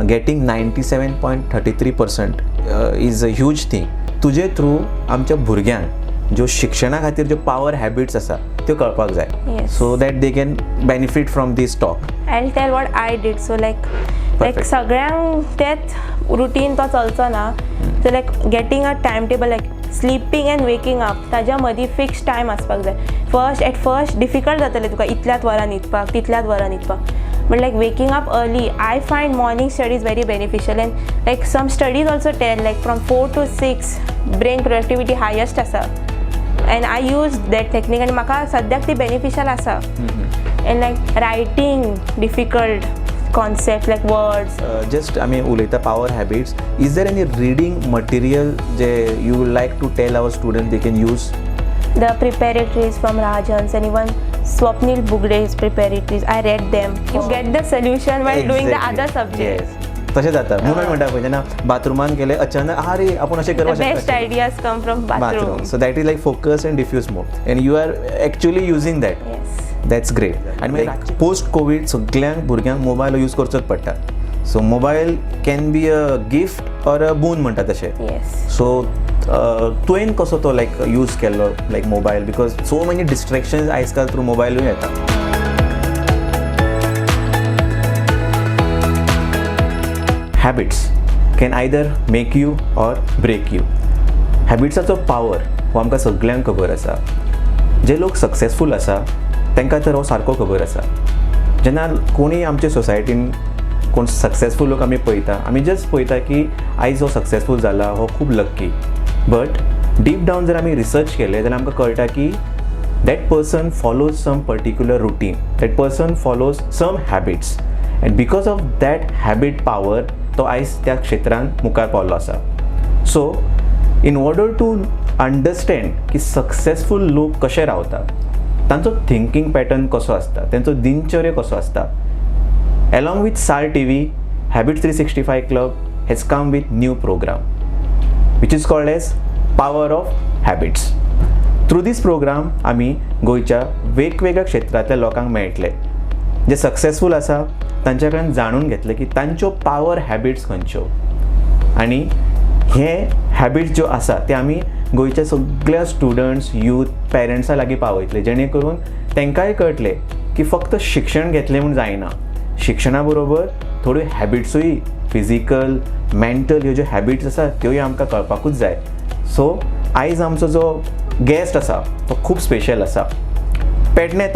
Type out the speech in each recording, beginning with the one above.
Getting 97.33% is a huge thing. तुजे through आमच्या भुरग्यांक ज्यो शिक्षणा खातीर ज्यो पावर हॅबिट्स आसा त्यो कळपाक जाय, so that they can benefit from this talk. I'll tell what I did. So like सगळ्यांक तेच रुटीन तो चलचो ना. सो लायक गेटींग अ टायम टेबल लायक स्लिपींग एंड वेकिंग अप ताज्या मदीं फिक्स टायम आसपाक जाय. एट फर्स्ट डिफिकल्ट जातलें तुका इतल्याच वरां न्हिदपाक तितल्याच वरां न्हिदपाक, but like waking up early I find morning studies very beneficial. And like some studies also tell like from 4 to 6 brain productivity highest आसा. And I use that technique आनी म्हाका सद्याक ती बेनिफिशियल आसा. And like writing difficult concept like words. Just उलयता power habits. Is there any reading material जे you would like to tell our students they can use? The preparatories from Rajans and even Swapnil Bugde's preparatories. I read them. You get the solution while doing the other subjects. Yes. तशें जाता. म्हणून म्हणटा पळय जेन्ना बाथरुमान गेले अचानक अरे आपण अशें करपाक शकता. The best ideas come from bathroom. So that is like focus and diffuse mode and you are actually using that. Yes. That's great. And like post covid सगळ्यांक भुरग्यांक मोबायल यूज करचोच पडटा. So mobile can be a gift or a बून म्हणटा तशें. Yes. So तुवें कसो तो like use केल्लो like mobile, because so many distractions आयज काल थ्रू मोबायलूय येता. Habits can either make you or break you. हॅबिट्साचो पावर हो आमकां सगळ्यांक खबर आसा. जे लोक सक्सेसफूल आसा तांकां तर हो सारको खबर आसा. जेन्ना कोणीय आमचे सोसायटीन कोण सक्सेसफूल लोक आमी पळयता, आमी जस्ट पळयता की आयज हो सक्सेसफूल जाला हो खूब लक्की. बट डीप डावन जर आमी रिसर्च केले जाल्यार आमकां कळटा की that person follows some particular routine, that person follows some habits and because of that habit power तो आयज त्या क्षेत्रांत मुखार पावल्लो आसा. So in order to understand की सक्सेसफूल लोक कशे रावता, तांचो थिंकींग पॅटर्न कसो आसता, तांचो दिनचर्या कसो आसता, along with SAR TV, Habits 365 Club has come with new program which is called as Power of Habits. Through this program आमी गोंयच्या वेगवेगळ्या क्षेत्रांतल्या लोकांक मेळटले जे सक्सेसफूल आसा तांचे कडेन जाणून घेतले की तांच्यो पावर हॅबिट्स खंयच्यो आनी हे हॅबिट्स ज्यो आसा ते आमी गोंयच्या सगळ्या स्टुडंट्स यूथ पेरंट्सां लागीं पावयतले, जेणे करून तांकांय कळटले की फक्त शिक्षण घेतलें म्हूण जायना. शिक्षणा बरोबर थोड्यो हॅबिट्सूय फिजिकल मेंटल ह्यो ज्यो हॅबिट्स आसा त्योय आमकां कळपाकूच जाय. सो आयज आमचो जो गेस्ट आसा तो खूब स्पेशल आसा. पेडणे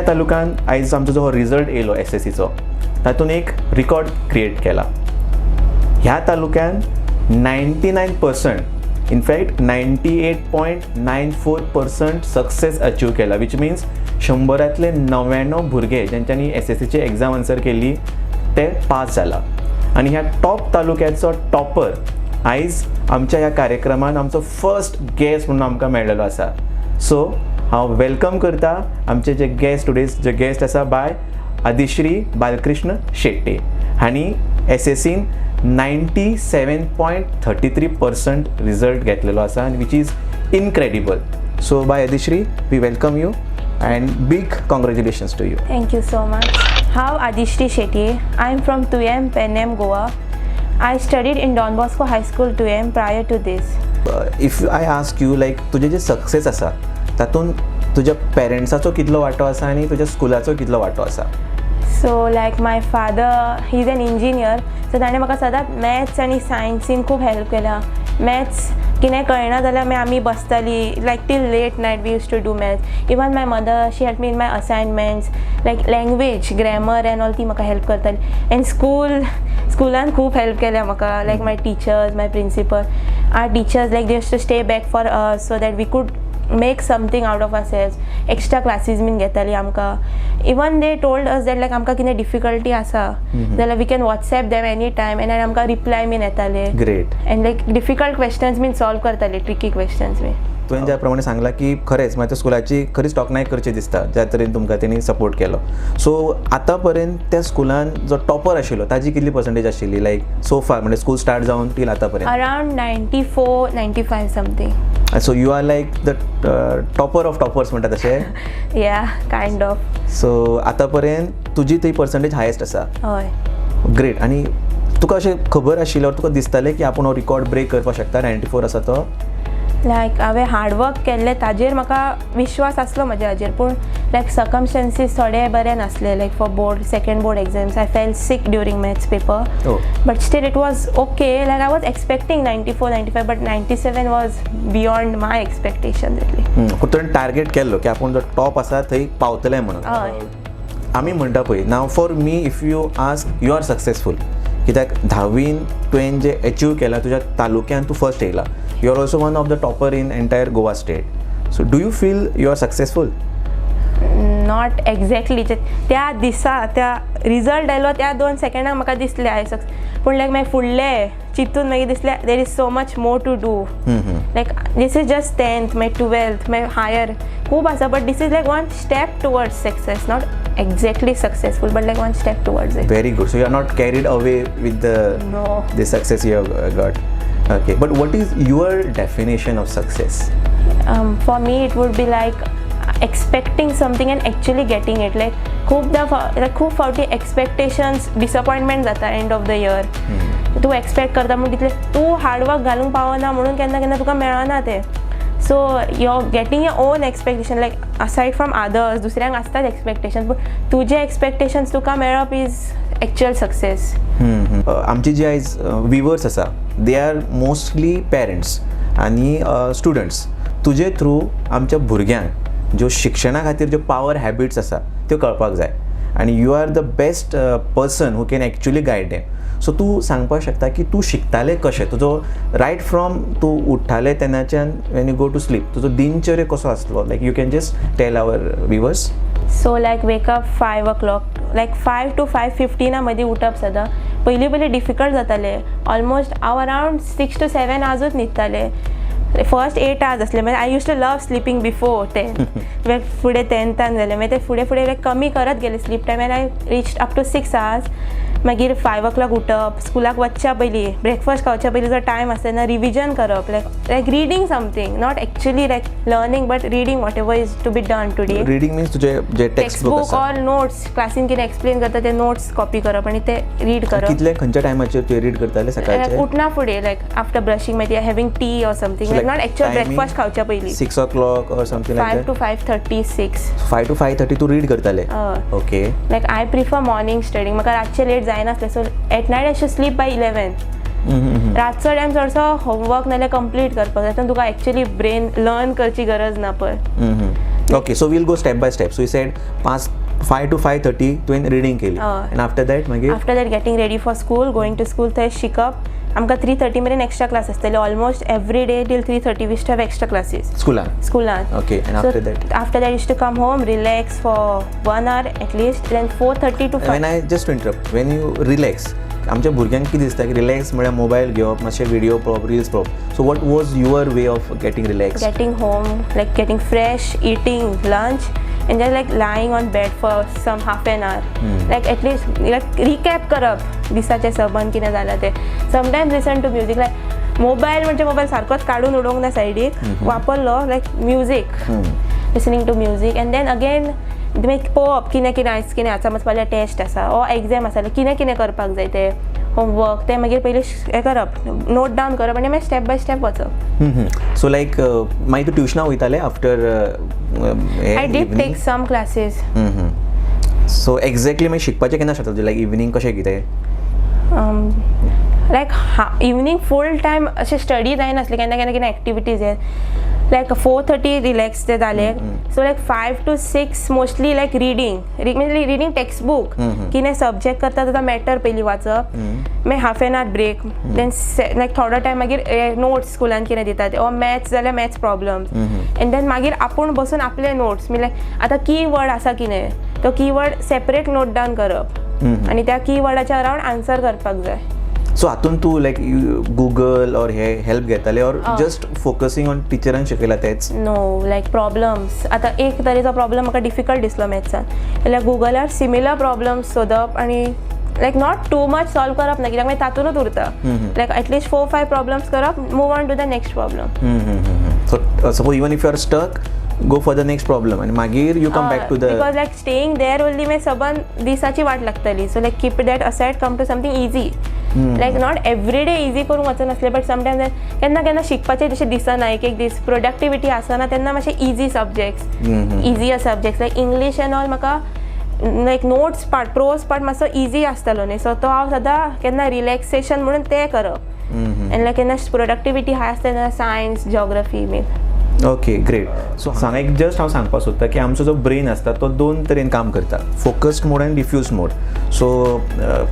तालुक्यान आयज आमचो जो रिजल्ट येयलो SSCचो तातूंत एक रिकॉर्ड क्रिएट केला. ह्या तालुक्यान 99%, इनफॅक्ट 98.94% सक्सेस अचीव केला, विच मिन्स 100तले 99 भुरगे ज्यांच्यांनी SSCची एग्जाम आन्सर केली ते पास जाला. आनी ह्या टॉप तालुक्याचो टॉपर आयज आमच्या ह्या कार्यक्रमान आमचो फर्स्ट गेस्ट म्हणून आमकां मेळ्ळेलो आसा. सो हांव वेलकम करता आमचे जे गेस्ट आसा बाय आदिश्री बालकृष्ण शेट्टे. हांणी SSCन 97.33% रिजल्ट घेतलेलो आसा, which is incredible. So by Adishri, we welcome you and big congratulations to you. Thank you so much. How Adishri Shetty. I am from Tuyem, Penem, Goa. I studied in Don Bosco High School, Tuyem prior to this. If I ask you like तुझे जे success आसा तातूंत तुज्या पेरेंट्साचो कितलो वांटो आसा आनी तुज्या स्कुलाचो कितलो वांटो आसा? So like my father, he's an engineer. So ताणें म्हाका सदांच मॅथ्स आनी सायन्सीन खूब हेल्प केल्या. मॅथ्स कितें कळना जाल्यार आमी बसताली like till late night we used to do maths. Even my mother she help me in my assignments like language grammar and all ती म्हाका हेल्प करताली. एंड स्कुलान खूब हेल्प केल्या म्हाका like my teachers, my principal, our teachers like they used to stay back for us so that we could make something out of ourselves. Extra classes बीन घेताली आमकां. Even they told us that like आमकां कितें difficulty आसा जाल्यार we can WhatsApp them any time and आमकां reply बीन येताले. Great. And like difficult questions बीन सॉल्व करताले, ट्रिकी क्वेश्चन्स बीन. तुवें ज्या प्रमाणे सांगला की खरेंच मागीर स्कुलाची खरीच तोखणाय करची दिसता ज्या तरेन तुमकां तेणी सपोर्ट केलो. सो आतां पर्यंत त्या स्कुलान जो टॉपर आशिल्लो ताजी कितली पर्संटेज आशिल्ली लायक सो फार म्हणजे स्कूल स्टार्ट जावन टील आतां पर्यंत? Around 94-95 something. So you are like the topper of toppers म्हणटा तशें? या कायंड ऑफ. सो आतां पर्यंत तुजी ती पर्संटेज हायेस्ट आसा? हय. ग्रेट. आनी तुका अशें खबर आशिल्लें तुका दिसतालें की आपूण हो रिकॉर्ड ब्रेक करपाक शकता 94 आसा तो? लायक हांवें हार्डवर्क केल्लें ताजेर म्हाका विश्वास आसलो म्हज्या हाजेर, पूण लायक सर्कमस्टन्सीस थोडे बरे नासले. Like for board second board exams I fell sick during maths paper, but still it was okay. Like I was expecting 94, 95, but 97 was beyond my expectation इतली. तुवें टार्गेट केल्लो की आपूण जो टॉप आसा थंय पावतलें म्हणून. हय. आमी म्हणटा पळय नाव for me if you ask you are successful, कित्याक 10वीन तुवें जें अचीव केलां तुज्या तालुक्यान तूं फर्स्ट येयला. You are also one of the topper in entire Goa state. So do you feel you are successful? Not exactly. त्या दिसा त्या रिजल्ट आयलो त्या 2 सेकंडाक म्हाका दिसलें हांव पूण लायक मागीर फुडले चिंतून मागीर दिसलें there is so much more to do. Like this is just 10th मागीर 12th मागीर हायर खूब आसा, but this is like one step towards success. Not exactly successful, but like one step towards it. Very good. So you are not carried away with the success you have got. Okay, but what is your definition of success? For me it would be like expecting something and actually getting it. Like खूब फावटी expectations disappointment जाता end of the year. तूं expect करता म्हणून तितले तूं hard work घालूंक पावना म्हणून केन्ना केन्ना तुका मेळना तें. So you're getting your own expectation, like aside from others, दुसऱ्यांक आसतात एक्सपेक्टेशन्स, बट तुजे एक्सपेक्टेशन्स तुका मेळप इज एक्चुअल सक्सेस. आमची जी आयज विवर्स आसा दे आर मोस्टली पेरंट्स आनी स्टुडंट्स. तुजे थ्रू आमच्या भुरग्यांक ज्यो शिक्षणा खातीर ज्यो पावर हॅबिट्स आसा त्यो कळपाक जाय, आनी you are the best person who can actually guide them. So तूं सांगपाक शकता की तूं शिकतालें कशें, तुजो रायट फ्रॉम तूं उठ्ठालें तेन्नाच्यान when you go to sleep तुजो दिनचर्या कसो आसलो. Like you can just tell our viewers. So like wake up 5 o'clock, like 5 to 5:15 मदीं उठप सदां. पयलीं डिफिकल्ट जातालें. ऑलमोस्ट हांव अरावंड 6 to 7 hours न्हिदतालें. फर्स्ट 8 hours आसले. मागीर I used to love sleeping before 10. मागीर फुडें 10th जालें, मागीर ते फुडें लायक कमी करत गेलें स्लीप टायम, आनी I reach up to 6 hours. मागीर 5 o'clock उठप, स्कुलाक वचच्या पयलीं ब्रेकफास्ट खावच्या पयलीं जो टायम आसता तेन्ना रिविजन करप, like reading something, not actually like learning but reading whatever is to be done today. Reading means तुजे जे टेक्स्ट बुक ऑर नोट्स क्लासीन कितें एक्सप्लेन करता ते नोट्स कॉपी करप आनी ते रीड करप. कितले खंयच्या टायमाचेर तुवें रीड करताले सकाळचे? उठना फुडें लायक आफ्टर ब्रशिंग मागीर having tea or something, like not actual breakfast खावच्या पयलीं. 6 o'clock or something like 5 to 5:30, 6. 5 to 5:30 तूं रीड करताले? Okay. Like I prefer morning studying. म्हाका रातचें लेट जायनासलें, so at night I should sleep by 11. रातचो time चडसो होमवर्क नाल्यार कंप्लीट करपाक जाय, तेन्ना तुका एक्चुअली ब्रेन लर्न करची गरज ना पळय. Okay, so we'll go step by step. So you said 5 to 5:30 तुवें रिडींग केली, आनी आफ्टर दॅट मागीर? After that getting ready for school, going to school, थंय शिकप. आमकां 3:30 मेरेन एक्स्ट्रा क्लास आसतले. Almost every day till 3:30 we have extra classes स्कुलान. Okay, and after that use to come home, relax for 1 hour at least, then 4:30 to 5. When I just interrupt, Wien you relax, आमच्या भुरग्यांक कितें दिसता की relax म्हळ्यार mobile घेवप, मातशे video पळोवप, रील्स पळोवप. So what was your way of getting relax? Getting home, like getting fresh, eating lunch, and just like lying on bed for some half an hour. Like at least like recap करप दिसाचें सबंद कितें जालां तें. Sometimes listen to music, like mobile म्हणजे mobile सारकोच काडून उडोवंक ना सायडीक, वापरलो like music, listening to music, and then again मागीर पळोवप कितें आयज कितें आतां फाल्यां टेस्ट आसा ओ एग्जाम आसा जाल्यार कितें करपाक जाय तें होमवर्क, तें मागीर पयलीं हें करप, नोट डावन करप, आनी मागीर स्टेप बाय स्टेप वचप. सो लायक मागीर तूं ट्युशनाक वयतालें after? I did take some classes. So exactly मागीर शिकपाचें केन्ना स्टार्ट जालें, लायक इवनिंग कशें कितें? लायक इवनिंग फूल टायम अशें स्टडी जायनासलें, केन्ना केन्ना कितें एक्टिविटीज हे. लायक 4:30 रिलॅक्स ते जालें. So like 5 to 6 mostly like reading, म्हणजे रिडींग टेक्स्ट बुक, कितें सब्जेक्ट करता ताका मॅटर पयलीं वाचप, मागीर half an hour break, then like थोडो टायम मागीर नोट्स स्कुलान कितें दितात ओ मॅथ्स जाल्यार मॅथ्स प्रॉब्लम्स, एंड देन मागीर आपूण बसून आपले नोट्स, लायक आतां की वर्ड आसा कितें तो की वर्ड सेपरेट नोट डावन करप, आनी त्या की वर्डाच्या अरावंड आन्सर करपाक जाय. सो हातून तूं लायक गुगल ऑर हे हेल्प घेताले ऑर जस्ट फोकसींग ऑन टिचरान शिकयला तेच? नो, लायक प्रॉब्लम्स, आतां एक तरेचो प्रॉब्लम म्हाका डिफिकल्ट दिसलो मॅथ्सान जाल्यार गुगलार सिमिलर प्रॉब्लम्स सोदप, आनी like not too much solve करप ना, कित्याक मागीर तातूंतच उरता, लायक एटलीस्ट 4-5 प्रॉब्लम्स करप, move on to the next problem. So suppose even if you are stuck, go for the next problem आनी मागीर you come back to the because like staying there only मागीर सबन दिसाची वाट लागतली so like keep that aside come to something easy like not every day easy करूंक वचून आसलें बट समटायम्स केन्ना केन्ना शिकपाचें जशें दिसना एक दीस प्रोडक्टिविटी आसना तेन्ना मातशे इजी सब्जेक्ट्स इजियर सब्जेक्ट्स लायक इंग्लीश एंड ऑल म्हाका लायक नोट्स पार्ट प्रोज पार्ट मातसो इजी आसतलो न्ही सो तो हांव सदां केन्ना रिलॅक्सेशन म्हणून तें करप आनी लायक केन्ना प्रोडक्टिविटी हाय आसता तेन्ना science geography been okay great so हांगा एक जस्ट हांव सांगपाक सोदता की आमचो जो ब्रेन आसता तो दोन तरेन काम करता फोकस्ड मोड आनी डिफ्यूज मोड सो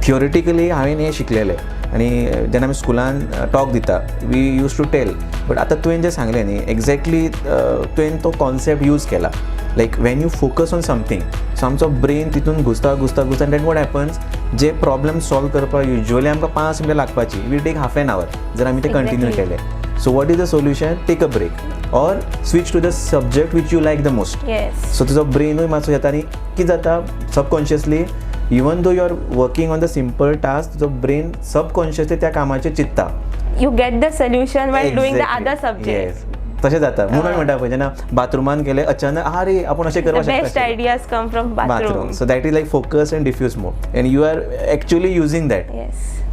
थियोरिटिकली हांवें हें शिकलेलें आनी जेन्ना आमी स्कुलान टॉक दिता we used to tell but आतां तुवें जें सांगलें न्ही एक्झॅक्टली तुवें तो कॉन्सेप्ट यूज केला like when you focus on something so आमचो ब्रेन तितून घुसता दॅट वॉट हॅपन्स जे प्रॉब्लम सॉल्व करपाक युजली आमकां 5 मिनटां लागपाची will take half an hour जर आमी ते कंटिन्यू केले so what is the solution take a break or switch to the subject which you like the most so तुजो ब्रेनूय मातसो येता आनी कितें जाता subconsciously even though you are working on the simple task तुजो ब्रेन सबकॉन्शियसली त्या कामाचेर चिंतता you get the solution while doing the other subject तशें जाता म्हणून हांवें म्हणटा पळय जेन्ना बाथरुमान गेले अचानक आरे आपूण अशें करपाक शकता best ideas come from bathroom so that is like focus and diffuse mode and you are actually using that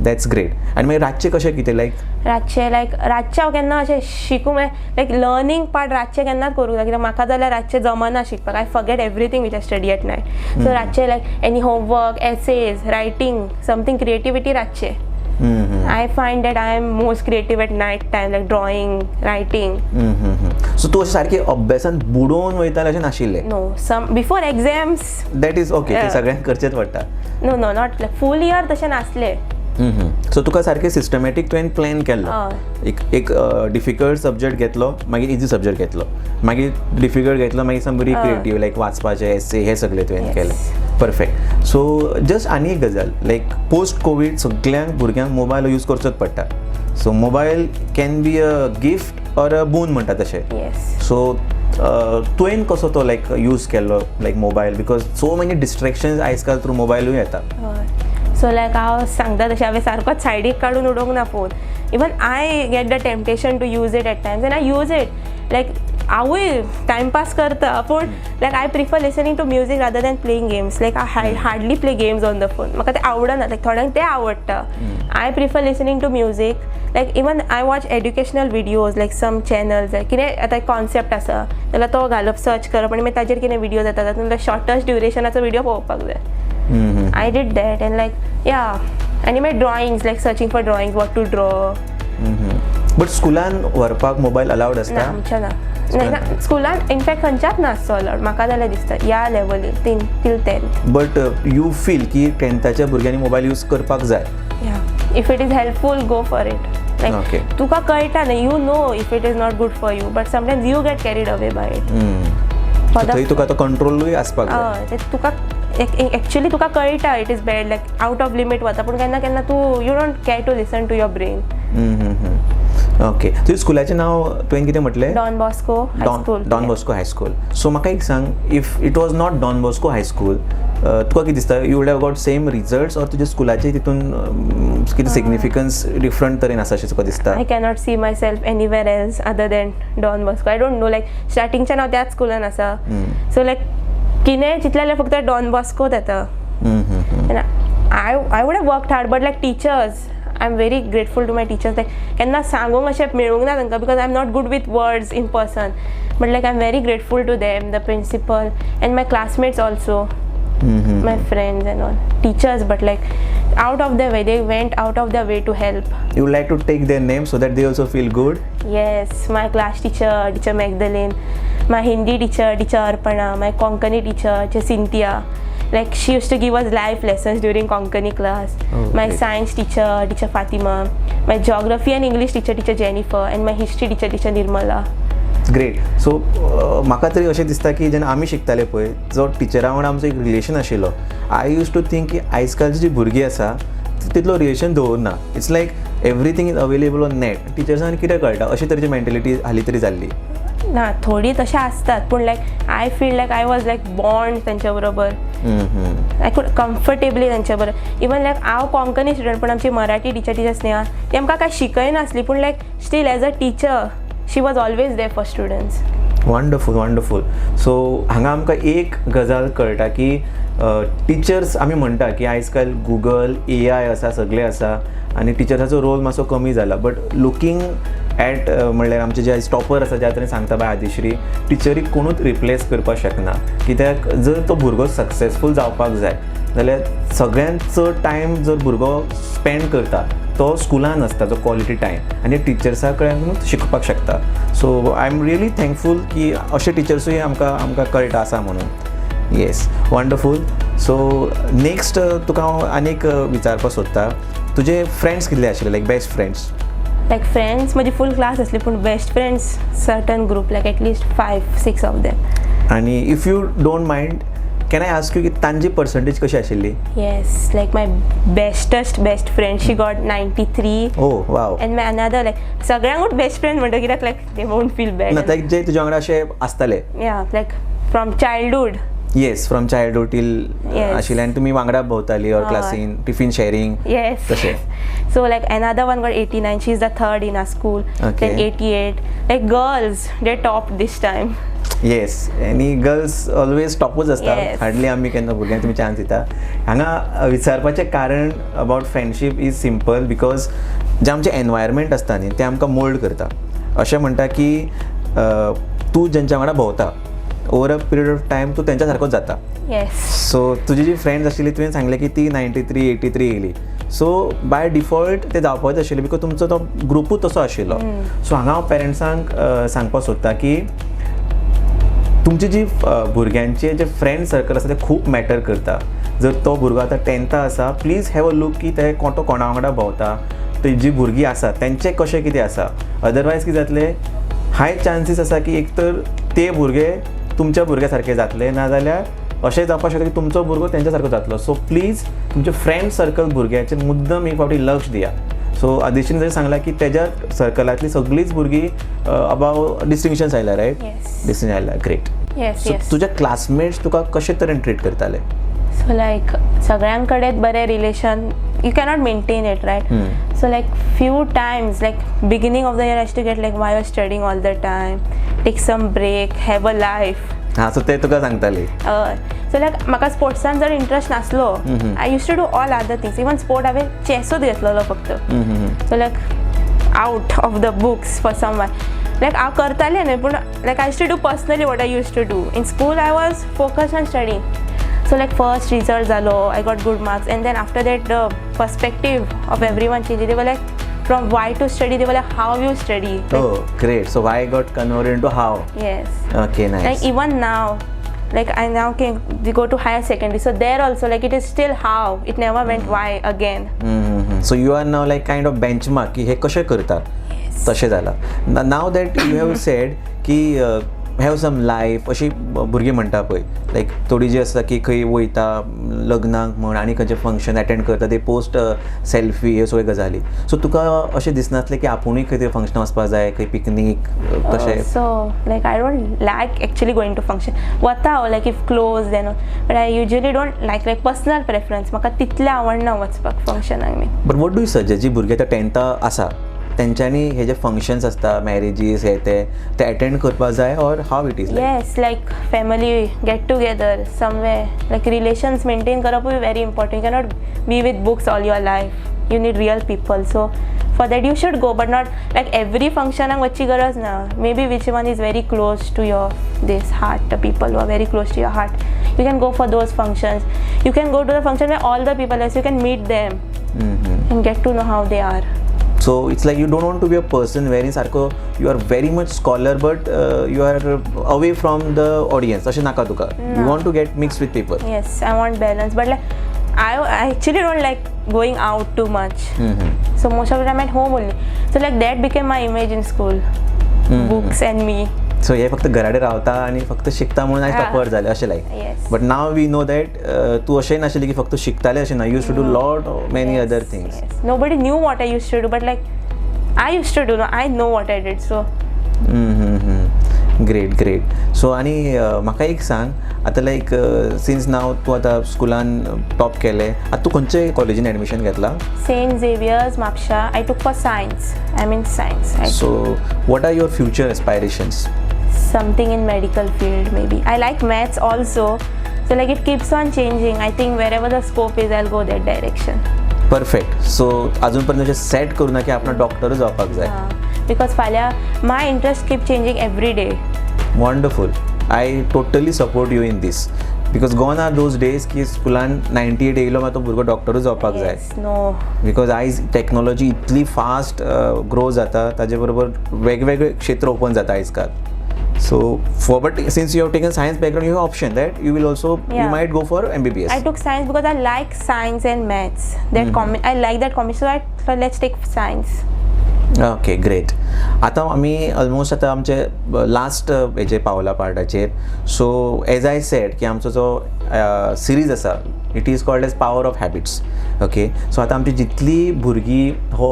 that's great आनी मागीर रातचें कशें कितें लायक रातचें हांव केन्ना अशें शिकूंक लायक लर्नींग पार्ट रातचें केन्नाच करूंक ना कित्याक म्हाका जाल्यार रातचें जमना शिकपाक I forget everything which I study at night so रातचें like any homework essays writing something creativity रातचें I find that I am most creative at night time, like drawing, writing. So तूं अशें सारकी अभ्यासान बुडोवन वयतालें अशें नाशिल्लें No, before exams. That is okay तें सगळ्यांक करचेंच पडटा No, not like full year तशें नासलें. सो तुका सारकें सिस्टमॅटीक तुवें प्लॅन केल्लो एक डिफिकल्ट सब्जेक्ट घेतलो मागीर इजी सब्जेक्ट घेतलो मागीर डिफिकल्ट घेतलो मागीर समबरी क्रिएटीव लायक वाचपाचें एसे हें सगळें तुवें केलें परफेक्ट सो जस्ट आनी एक गजाल लायक पोस्ट कोवीड सगळ्यांक भुरग्यांक मोबायल यूज करचोच पडटा so mobile can be a gift or a बून म्हणटा तशें सो तुवें कसो तो लायक यूज केल्लो like mobile because so many distractions आयज काल थ्रू मोबायलूय येता सो लायक हांव सांगता तशें हांवें सारकोच सायडीक काडून उडोवंक ना phone even I get the temptation to use it at times and I use it like हांवूय टायमपास करता पूण like I prefer listening to music rather than playing games like I hardly play games on the phone म्हाका ते आवडना like थोड्यांक ते आवडटा I prefer listening to music like even I watch educational videos like some channels like कितें आतां concept आसा जाल्यार तो घालप सर्च करप आनी मागीर ताजेर कितें विडियो जाता तातूंत शॉर्टस्ट ड्युरेशनाचो विडियो पळोवपाक जाय I did that and like and I made drawings like searching for drawings what to draw. But स्कुलान व्हरपाक मोबायल अलावड आसता आमच्या ना स्कुलान इनफॅक्ट खंयच्याच नासतो अलावड म्हाका जाल्यार दिसता ह्या लेवलीर till 10th but you feel की 10thच्या भुरग्यांनी मोबायल यूज करपाक जाय if it is helpful go for it like तुका कळटा न्ही you know if it is not good for you but sometimes you get carried away by it थंय तुका तो कंट्रोलूय आसपाक जाय तुका एक्चुअली तुका कळटा it is bad like out of limit वता पूण केन्ना केन्ना तूं you don't care to listen to your brain okay तुवें स्कुलाचें नांव तुवें कितें म्हटलें Don Bosco high school so म्हाका एक सांग if it was not Don Bosco high school तुका कितें दिसता you would have got same results or तुज्या स्कुलाचे तितून कितें सिग्निफिकन्स डिफरंट तरेन आसा अशें तुका दिसता I cannot see myself anywhere else other than Don Bosco I don't know like स्टार्टिंगच्यान हांव त्याच स्कुलान आसा सो लायक कितें चिंतलें जाल्यार फक्त डॉन बॉस्कोत येता I would have worked hard but like teachers I am very grateful to my teachers like केन्ना सांगूंक अशें मेळूंक ना तांकां because I am not good with words in person but like I am very grateful to them the principal and my classmates also my friends and all teachers but like out of their way they went out of their way to help. You would like to take their name so that they also feel good? Yes, my class teacher Magdalene, my Hindi teacher Arpana, my Konkani teacher Cynthia, like she used to give us life lessons during Konkani class. My science teacher Fatima, my geography and English teacher Jennifer and my history teacher Nirmala. Great so म्हाका तरी अशें दिसता की जेन्ना आमी शिकताले पळय जो टिचरा वांगडा आमचो एक रिलेशन आशिल्लो आय यूज टू थिंक की आयज कालची जी भुरगीं आसा तितलो रिलेशन दवरना it's like everything is available on net टिचर्सांक कितें कळटा अशी तरेची मेंटेलिटी हालीं तरी जाल्ली ना थोडी तशें आसतात पूण like I feel like I was like bond तेंच्या बरोबर आय कूड कम्फर्टेबली तेंच्या बरोबर इवन लायक हांव कोंकणी स्टुडंट पूण आमची मराठी टिचर स्नेहा ती आमकां कांय शिकय नासली पूण like still as a teacher she was always there for students. Wonderful wonderful. So हांगा आमकां एक गजाल कळटा की टिचर्स आमी म्हणटा की आयज काल गुगल AI आसा, सगळें आसा आनी टिचर्साचो रोल मातसो कमी जाला. बट लुकींग ॲट म्हणल्यार आमचे जे आयज टॉपर आसा, ज्या तरेन सांगता बाय आदिश्री, टिचरीक कोणूच रिप्लेस करपाक शकना. कित्याक जर तो भुरगो सक्सेसफूल जावपाक जाय जाल्यार सगळ्यांत चड टायम जर भुरगो स्पेंड करता तो स्कुलान आसता, जो क्वॉलिटी टायम, आनी टिचर्सा कडल्यानूच शिकपाक शकता. So I am really thankful की अशे टिचर्सूय आमकां कळटा आसा म्हणून. Yes, wonderful. सो नेक्स्ट तुका हांव आनीक विचारपाक सोदता, तुजे फ्रेंड्स कितले आशिल्ले, like best friends? Like friends म्हजी फूल क्लास आसली, पूण best friends certain group, like at least 5-6 of them. आनी if you don't mind, can I ask you की तांची पर्संटेज कशी आशिल्ली? Yes, like my best friend, she got 93. Oh wow. And my another, like सगळ्यांकूच best friend म्हणटा, कित्याक like they won't feel bad. ना, like जे तुज्या वांगडा अशे आसताले? Yeah, like from childhood. Yes, from childhood till Yes. आशिल्ले, आनी तुमी वांगडा भोंवताली ऑर क्लासीन, टिफीन शेअरिंग? Yes. तशें. So like another one got 89. She's the third in our school. Okay. Then 88. Like girls, they topped this time. Yes, आनी girls always टॉपूच आसता. Yes. Hardly आमी केन्ना भुरग्यांक तुमी चान्स दिता. हांगा विचारपाचें कारण about friendship is simple, because जें आमचें एनवायरमेंट आसता न्ही तें आमकां मोल्ड करता. अशें म्हणटा की तूं जेंच्या वांगडा भोंवता over a period of time तूं तेंच्या सारकोच जाता. Yes. सो तुजी जी फ्रेंड्स आशिल्ली तुवें सांगलें की ती 93, 83 येयली. सो बाय डिफॉल्ट ते जावपाच आशिल्लें, बिकॉज तुमचो तो ग्रुपूच तसो आशिल्लो. सो हांगा हांव पेरंट्सांक सांगपाक सोदता की तुमची जी भुरग्यांचे जे फ्रेंड सर्कल आसा ते खूब मॅटर करता. जर तो भुरगो आतां 10th आसा, प्लीज हॅव अ लूक की ते तो कोणा वांगडा भोंवता, ते जी भुरगीं आसा तेंचें कशें कितें आसा. अदरवायज कितें जातलें, हाय चान्सीस आसा की एक तर ते भुरगे तुमच्या भुरग्या सारके जातले, नाजाल्यार अशें जावपाक शकता की तुमचो भुरगो तेंच्या सारको जातलो. सो प्लीज तुमचे फ्रेंड सर्कल भुरग्याचेर मुद्दम एक फावटी लक्ष दिया. सो आदिश्रीन जर सांगला की तेज्या सर्कलांतली सगळीच भुरगीं अबाव डिस्टिंक्शन्स आयल्या, रायट? Yes. डिस्टिंक्शन आयल्या, ग्रेट. Yes. So Yes. तुजे क्लासमेट्स तुका कशे तरेन ट्रीट करताले? So like सगळ्यां कडेन बरें relation, you cannot maintain it, right? So like few times, like beginning of the year I used to get like, why you're studying all the time, take some break, have a life. हां, so ते तुका सांगताली? So like म्हाका स्पोर्ट्सान जर interest नासलो, I used to do all other things. Even sport हांवें चॅसूच घेतलेलो फक्त. So like out of the books for someone. Like हांव करतालें न्ही, पूण like I used to do personally what I used to do. In school I was focused on studying. So like first result जालो, I got good marks, and then after that the perspective of everyone changed. They were like, from why to study, they were like, how you study. Like, Oh, great. So why got converted into how? yes. Okay, nice. Like even now, like I now can go to higher secondary, so there also like it is still how, it never went why again. So you are now like kind of benchmark की हे कशें करता. Yes. तशें जाला. Now that you have said की have some life, अशी भुरगीं म्हणटा पळय, लायक थोडी जी आसता की खंय वयता लग्नाक म्हण आनी खंयचें फंक्शन अटेंड करता, ते पोस्ट सेल्फी, ह्यो सगळ्यो गजाली. सो तुका अशें दिसनासलें की आपुणूय खंय तरी फंक्शनाक वचपाक जाय, खंय पिकनीक तशें? So like I don't like actually going to function. वता हांव like if close then, but I usually don't like personal preference. म्हाका तितलें आवडना वचपाक फंक्शनाक बी. But what do you suggest, जी भुरगीं आतां 10th आसा तेंच्यांनी हे जे फंक्शन्स आसता, मॅरेजीस हे ते अटेंड करपाक जाय, or how it is? Yes, like family get together somewhere, like relations maintain करप is very important. You cannot be with books all your life. You need real people. So for that you should go, but not like every function वच्ची गरज ना. Maybe which one is very close to your this heart, the people who are very close to your heart, you can go for those functions. You can go to the function where all the people are, so you can meet them and get to know how they are. So it's like you don't want to be a person wherein sarko you are very much scholar but you are away from the audience. Ashe naka tuka. You want to get mixed with people. Yes, I want balance, but like I actually don't like going out too much. So most of the time at home only. So like that became my image in school. Books and me. So हे फक्त घराडे रावता आणि फक्त शिकता म्हणून आज topper झाले अशें like. Yes. But now we know that तूं अशें नाशिल्ली की फक्त शिकतालें अशें ना. You used to do lot many other things. Yes. Nobody knew what I used to do, but like I used to do. I know what I did. So great great. So आनी म्हाका एक सांग, आतां लायक since नाव तूं आतां स्कुलान top केलें, आतां तूं खंयचे कॉलेजीन एडमिशन घेतलां? St. Xavier's, Mapsha. I took for science. I'm in science. So what are your future aspirations? something in medical field maybe. I like maths also, so like it keeps on changing. I think wherever the scope is, I'll go that direction. Perfect. So अजून पर्यंत set करू ना की आपण doctor जावपाक जाय. Because फाल्यां my interest keep changing every day. Wonderful. I totally support you in these because gone are those days की स्कुलान 98 येयलो मागीर तो भुरगो डॉक्टरूच जावपाक जाय. No. बिकॉज आयज टॅक्नोलॉजी इतली फास्ट ग्रो जाता ताजे बरोबर वेगवेगळे क्षेत्र ओपन जाता आयज काल. So but since you have taken science background, you have option that you will also you might go for MBBS. I took science because I like science and maths. That I like that combination. So let's take science. Okay great. आतां आमी almost आतां आमचे last हेजे पावला पार्टाचेर. So as I said की आमचो जो सिरीज आसा it is called as power of habits. Okay. So आतां आमची जितली भुरगीं हो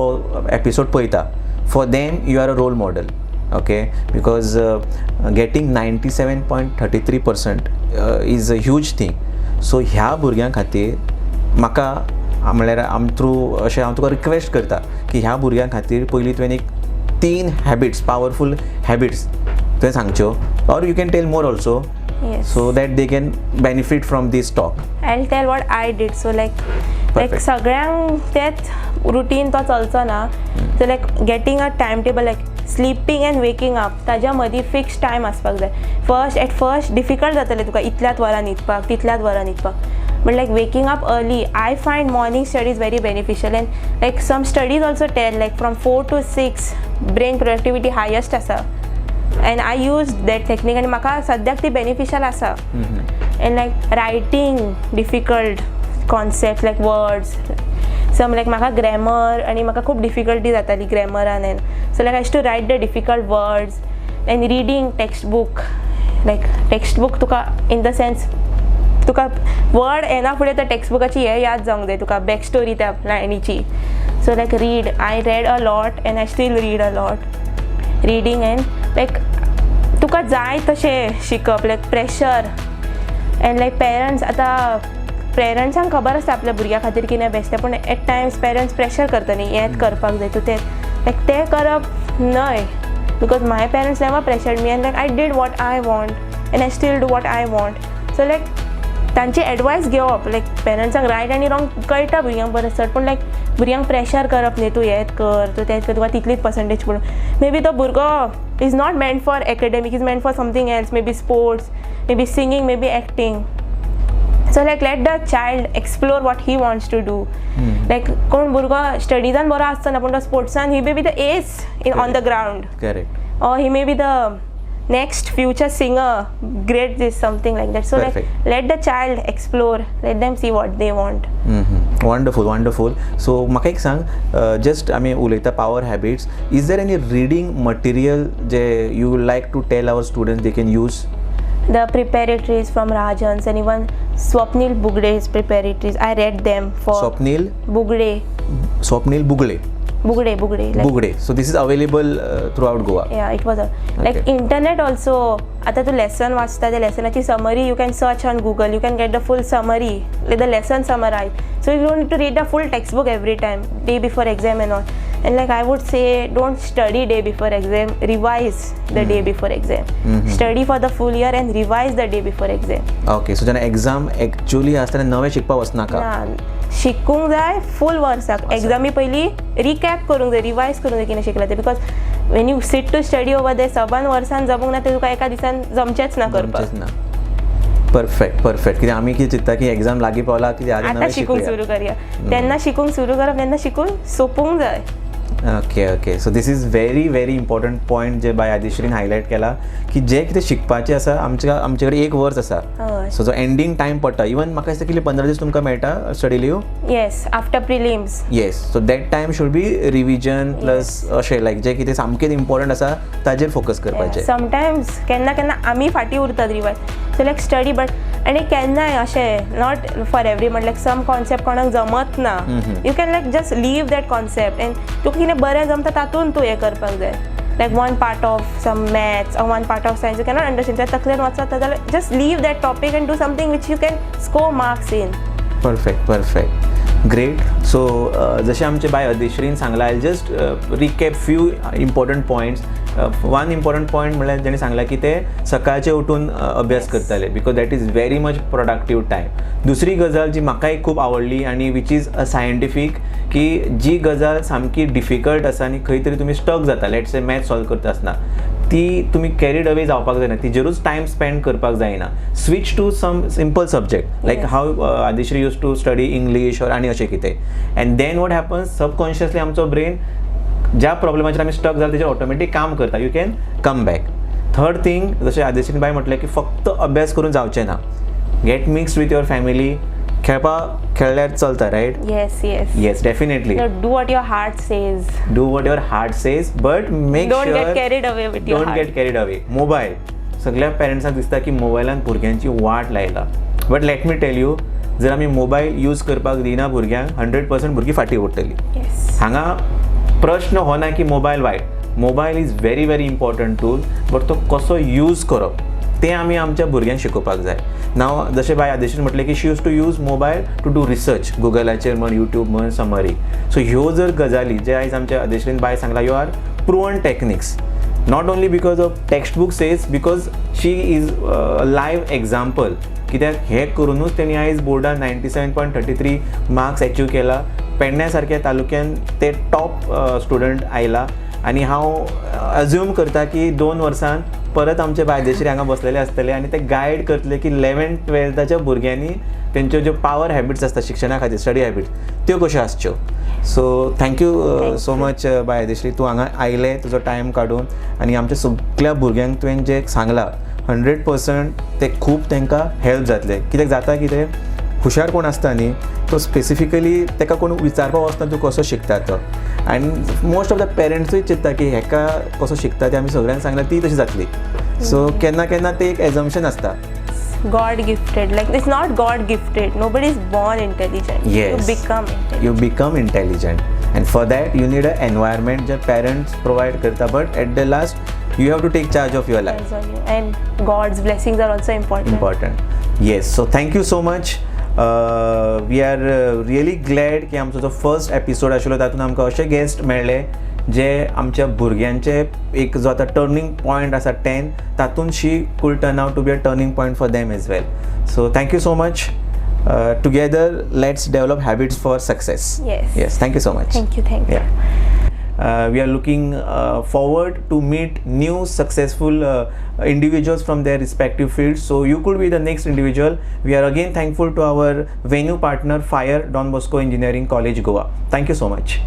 एपिसोड पळयता for them you are a role model. Okay, because getting 97.33% is a huge thing. So ह्या भुरग्यां खातीर म्हाका म्हणल्यार थ्रू अशें हांव तुका रिक्वेस्ट करता की ह्या भुरग्यां खातीर पयलीं तुवें एक 3 हॅबिट्स पावरफूल हॅबिट्स तुवें सांगच्यो or you can tell more also. Yes. So that they can benefit from this talk. I'll tell what I did. So like Perfect. सगळ्यांक तेच रुटीन तो चलचो ना. So like getting a timetable, like sleeping and waking up, ताज्या मदीं fix time आसपाक जाय. At first difficult जातलें तुका इतल्याच वरां न्हिदपाक तितल्याच वरां न्हिदपाक. But like waking up early, I find morning studies very beneficial, and like some studies also tell like from 4 to 6 brain productivity highest आसा. And I use that technique and म्हाका सद्याक ती beneficial आसा. And like writing difficult concepts like words, some like म्हाका grammar आणि म्हाका खूब difficulty जाताली grammaraन. And so like I used to write the difficult words. And reading textbook, like textbook Tuka in the sense Tuka word येना फुडें त्या टेक्स्टबुकाची हे याद जावंक जाय तुका बॅक स्टोरी त्या लायनीची. So like read, I read a lot and I still read a lot. Reading and like तुका जाय तशें शिकप, like pressure and like parents आतां पेरंट्सांक खबर आसता आपल्या भुरग्या खातीर कितें बेस्ट तें, पूण एट टायम्स पेरंट्स प्रेशर करता न्ही हेंच करपाक जाय तूं तें, लायक तें करप न्हय. Because my parents never pressured me and like I did what I want and I still do what I want. So like तांची एडवायस घेवप, लायक पेरंट्सांक रायट आनी रॉंग कळटा भुरग्यांक बरें चड, पूण लायक भुरग्यांक प्रेशर करप न्ही तूं हेंच कर तूं तेंच कर तुका तितलीच पर्संटेज पडून. मे बी तो भुरगो is not meant for academic, is meant for something else, maybe sports, maybe singing, maybe acting. So like let the child explore what he wants to do. Like कोण भुरगो स्टडीजान बरो आसतना पूण तो स्पोर्ट्सान he may be the ace in on the ground. Correct. Or he may be the next future singer, great this, something like that. So Perfect. like let the child explore, let them see what they want. Wonderful. So म्हाका एक सांग, just आमी उलयता power habits, is there any reading material जे you like to tell our students they can use? The preparatories from Rajans and even Swapnil Bugde's preparatories, I read them for Swapnil Bugde. Like, Bugde. So this is available throughout Goa. Yeah, it was like internet also. आता तू lesson वाचता त्या लेसनाची summary you can search on Google, you can get the full summary, like the lesson summarized. So you don't need to read the full textbook every time, day before exam and all. And like I would say, don't study day before exam, revise the day before exam. Study for the full year and revise the day before exam. Okay, so जेन्ना exam actually आसतना नवें शिकपाक वचनाका. शिकूंक जाय फूल वर्साक. Examinee पयलीं recap करूंक जाय, रिवायज करूंक जाय कितें शिकलां तें. Because when you sit to study over the 7 वर्सान जमूंक ना तें तुका एका दिसान जमचेंच ना करपाक. परफेक्ट. कित्याक आमी कितें चिंतता की एग्जाम लागीं पावला की आतां शिकूंक सुरू करया. तेन्ना शिकूंक सुरू करप, तेन्ना शिकून सोंपूंक जाय. Okay. So this is very important point जे बाय आदिश्रीन हायलायट केला की जे कितें शिकपाचें आसा आमचे कडेन 1 वर्स आसा. सो जो एंडींग टायम पडटा, इवन म्हाका दिसता की 15 दीस तुमकां मेळटा study leave. Yes, after prelims. Yes. So that time should be revision plus अशें लायक जे कितें सामकें इम्पॉर्टंट आसा ताजेर फोकस करपाचें. समटायम्स केन्ना आमी फाटीं उरतात revise. So like study but आनी केन्नाय अशें not for everyone, like some concept कोणाक जमत ना, you can like just leave that concept and तुका कितें बरें जमता तातूंत तूं हें करपाक जाय. Like one part of some maths or one part of science you cannot understand, त्या तकलेन वचत जाल्यार just leave that topic and do something which you can score marks in. Perfect. Great. So जशें आमचे बाय आदिश्रीन सांगला, I just recap few important points. One important point म्हणल्यार जेणे सांगला की ते सकाळचे उठून अभ्यास करताले because that is very much productive time. दुसरी गजाल जी म्हाकाय खूब आवडली आनी वीच इज अ सायंटिफीक, की जी गजाल सामकी डिफिकल्ट आसा आनी खंय तरी तुमी स्टक जाता, लेट्स से मॅथ सॉल्व करता आसतना, ती तुमी कॅरीड अवे जावपाक जायना, तिजेरूच टायम स्पेंड करपाक जायना. Switch to some simple subject like how Adishree use to study English or आनी अशें कितें, and then what happens subconsciously आमचो ब्रेन ज्या प्रॉब्लेमाचेर आमी स्टक जाला तेजेर ऑटोमॅटीक काम करता. You can come back. Third thing, जशें आदिश्रीन बाय म्हटलें की फक्त अभ्यास करून जावचें ना, get mixed with your family. खेळल्यार चलता, right? Yes definitely. Do what your heart says. Do what your heart says, but make don't sure get carried away with your don't get carried away. Mobile, सगळ्या पेरंट्सांक दिसता की मोबायलान भुरग्यांची वाट लायला, but let me tell you, जर आमी मोबायल यूज करपाक दिना भुरग्यांक 100% भुरगीं फाटीं उरतलीं. हांगा प्रश्न हो ना की मोबायल वायट. Mobile is very very important tool, but तो कसो यूज करप तें आमी आमच्या भुरग्यांक शिकोवपाक जाय. नाव जशें बाय आदेशीन म्हटलें की she used to use mobile to do research, गुगलाचेर म्हण, यूट्यूब म्हण, समरी. सो ह्यो जर गजाली जे आयज आमच्या आदेशीन बाय सांगला, ह्यो are proven techniques, not only because of textbook says, because she is a live example. कित्याक हे करूनच तेणी आयज बोर्डान 97.33 मार्क्स अचीव केला. पेडण्या सारक्या तालुक्यान ते टॉप स्टुडंट आयला, आनी हांव अज्यूम करता की 2 वर्सान परत आमचे बायदेशीर हांगा बसलेले आसतले आनी ते गायड करतले की 11th-12thच्या भुरग्यांनी तेंच्यो ज्यो पावर हॅबिट्स आसता शिक्षणा खातीर, स्टडी हॅबिट्स, त्यो कश्यो आसच्यो. सो थँक्यू सो मच बायदेश्री, तूं हांगा आयले, तुजो टायम काडून, आनी आमच्या सगळ्या भुरग्यांक तुवें जें सांगलां 100% ते खूब तांकां हेल्प जातले. कित्याक जाता कितें, हुशार कोण आसता न्ही, तो स्पेसिफिकली ताका कोण विचारपाक वचना तूं कसो शिकता तो. आनी मोस्ट ऑफ द पेरंट्सूय चिंतता की हेका कसो शिकता ते आमी सगळ्यांक सांगल्यार ती तशी जातली. सो केन्ना केन्ना ते एक एजम्पशन आसता. God gifted, like it's not God gifted, nobody is born intelligent. Yes, you become intelligent, and for that you need an environment that parents provide karta, but at the last you have to take charge of your life, and God's blessings are also important. Yes, so thank you so much. We are really glad की आमचो जो first episode आशिल्लो तातूंत आमकां अशे guest मेळ्ळे जे आमच्या भुरग्यांचे एक जो आतां टर्निंग पॉयंट आसा 10, तातूंत she could turn out to be a turning point for them as well. So thank you so much. Together let's develop habits for success. Yes, thank you so much. Thank you. We are looking forward to meet new successful individuals from their respective fields. So you could be the next individual. We are again thankful to our venue partner, FIRE Don Bosco Engineering College, Goa. Thank you so much.